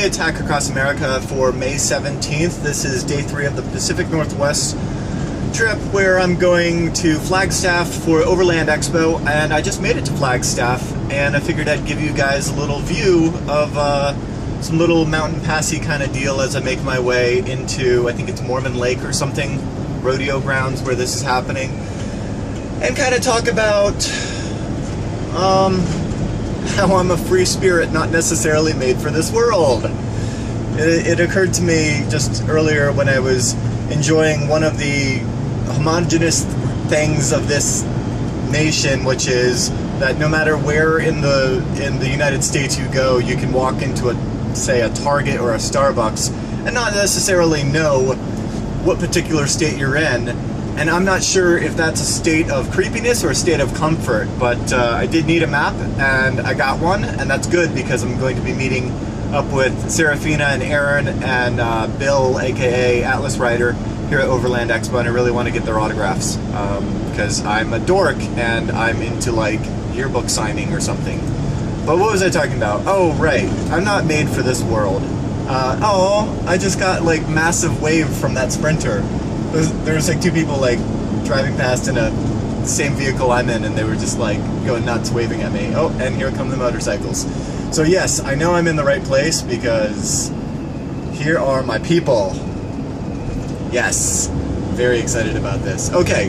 Hey, it's Hack Across America for May 17th. This is day 3 of the Pacific Northwest trip where I'm going to Flagstaff for Overland Expo, and I just made it to Flagstaff, and I figured I'd give you guys a little view of some little mountain passy kind of deal as I make my way into, I think it's Mormon Lake or something, rodeo grounds where this is happening, and kind of talk about how I'm a free spirit, not necessarily made for this world. It occurred to me just earlier when I was enjoying one of the homogenous things of this nation, which is that no matter where in the United States you go, you can walk into say a Target or a Starbucks and not necessarily know what particular state you're in. And I'm not sure if that's a state of creepiness or a state of comfort, but I did need a map, and I got one, and that's good because I'm going to be meeting up with Serafina and Aaron and Bill, aka Atlas Rider, here at Overland Expo, and I really want to get their autographs because I'm a dork and I'm into like yearbook signing or something. But what was I talking about? Oh, right, I'm not made for this world. I just got like massive wave from that Sprinter. There was like two people like driving past in a same vehicle I'm in, and they were just like going nuts, waving at me. Oh, and here come the motorcycles. So yes, I know I'm in the right place because here are my people. Yes, very excited about this. Okay,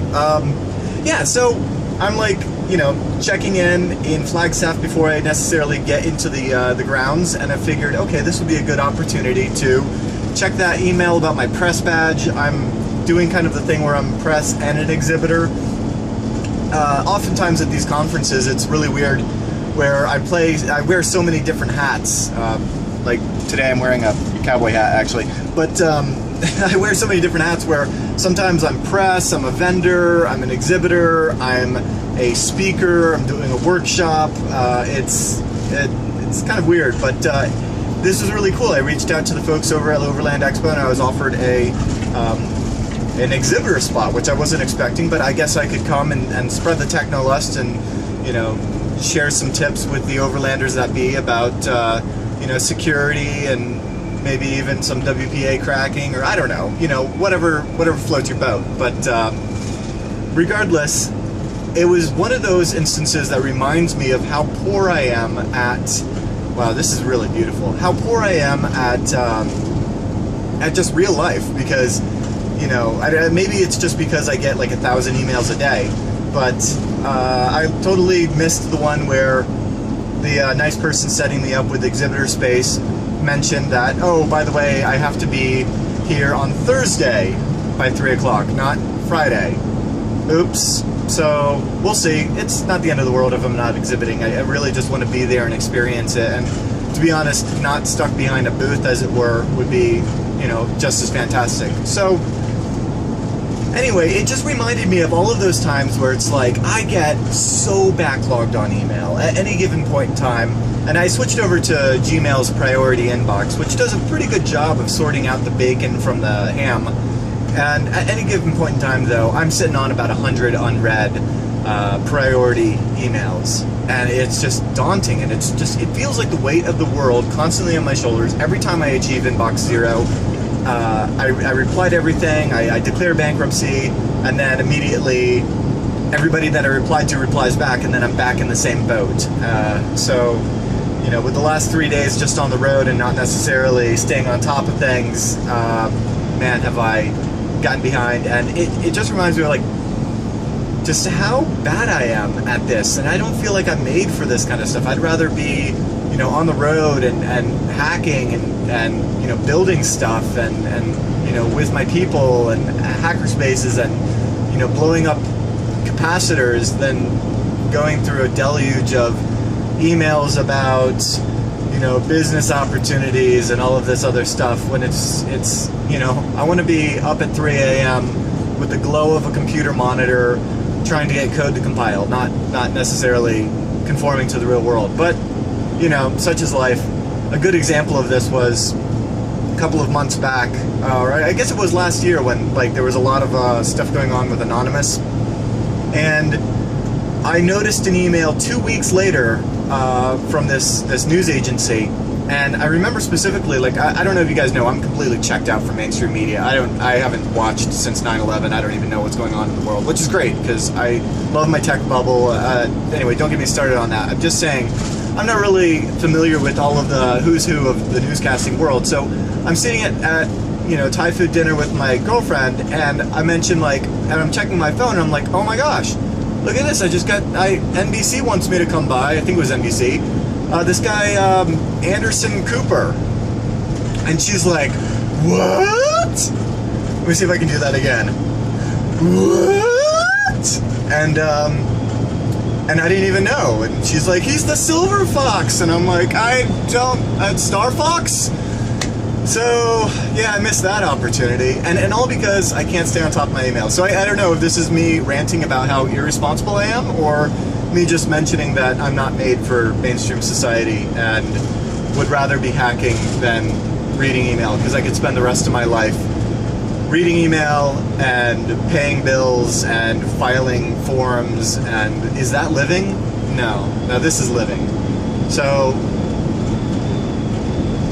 yeah, so I'm like, you know, checking in Flagstaff before I necessarily get into the grounds, and I figured, okay, this would be a good opportunity to check that email about my press badge. I'm doing kind of the thing where I'm press and an exhibitor. Oftentimes at these conferences, it's really weird where I wear so many different hats. Like today I'm wearing a cowboy hat actually, but I wear so many different hats where sometimes I'm press, I'm a vendor, I'm an exhibitor, I'm a speaker, I'm doing a workshop. It's kind of weird, but this was really cool. I reached out to the folks over at Overland Expo, and I was offered an exhibitor spot, which I wasn't expecting, but I guess I could come and spread the technolust and, you know, share some tips with the overlanders that be about, you know, security and maybe even some WPA cracking, or I don't know, you know, whatever floats your boat. But regardless, it was one of those instances that reminds me of how poor I am at, wow, this is really beautiful, how poor I am at just real life, because, you know, maybe it's just because I get like 1,000 emails a day, but I totally missed the one where the nice person setting me up with exhibitor space mentioned that, oh, by the way, I have to be here on Thursday by 3 o'clock, not Friday. Oops. So we'll see. It's not the end of the world if I'm not exhibiting. I really just want to be there and experience it, and to be honest, not stuck behind a booth, as it were, would be, you know, just as fantastic. So anyway, it just reminded me of all of those times where it's like I get so backlogged on email at any given point in time, and I switched over to Gmail's priority inbox, which does a pretty good job of sorting out the bacon from the ham. And at any given point in time, though, I'm sitting on about 100 unread priority emails, and it's just daunting, and it feels like the weight of the world constantly on my shoulders. Every time I achieve inbox 0, I reply to everything, I declare bankruptcy, and then immediately everybody that I replied to replies back, and then I'm back in the same boat. So, you know, with the last 3 days just on the road and not necessarily staying on top of things, man, have I gotten behind. And it just reminds me of like just how bad I am at this, and I don't feel like I'm made for this kind of stuff. I'd rather be, you know, on the road and hacking and you know, building stuff and you know, with my people and hackerspaces and, you know, blowing up capacitors than going through a deluge of emails about, you know, business opportunities and all of this other stuff when it's you know, I want to be up at 3 a.m. with the glow of a computer monitor trying to get code to compile, not necessarily conforming to the real world. But, you know, such is life. A good example of this was a couple of months back, or I guess it was last year, when like there was a lot of stuff going on with Anonymous, and I noticed an email 2 weeks later from this news agency, And I remember specifically, like, I don't know if you guys know, I'm completely checked out from mainstream media. I haven't watched since 9/11. I don't even know what's going on in the world, which is great, because I love my tech bubble. Anyway, don't get me started on that. I'm just saying, I'm not really familiar with all of the who's who of the newscasting world. So I'm sitting at Thai food dinner with my girlfriend, and I mentioned, like, and I'm checking my phone, and I'm like, oh my gosh, look at this, NBC wants me to come by. I think it was NBC. This guy, Anderson Cooper. And she's like, what? Let me see if I can do that again. What? And I didn't even know. And she's like, he's the Silver Fox. And I'm like, Star Fox? So, yeah, I missed that opportunity. And all because I can't stay on top of my email. So I don't know if this is me ranting about how irresponsible I am, or me just mentioning that I'm not made for mainstream society and would rather be hacking than reading email, because I could spend the rest of my life reading email and paying bills and filing forms. And is that living? No, this is living. So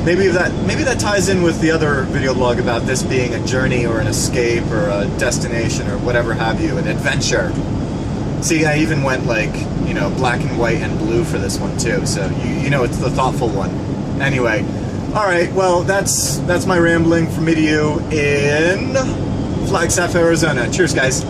maybe that ties in with the other video blog about this being a journey or an escape or a destination or whatever have you, an adventure. See, I even went like, black and white and blue for this one too, so it's the thoughtful one. Anyway, alright, well, that's my rambling from me to you in Flagstaff, Arizona. Cheers, guys.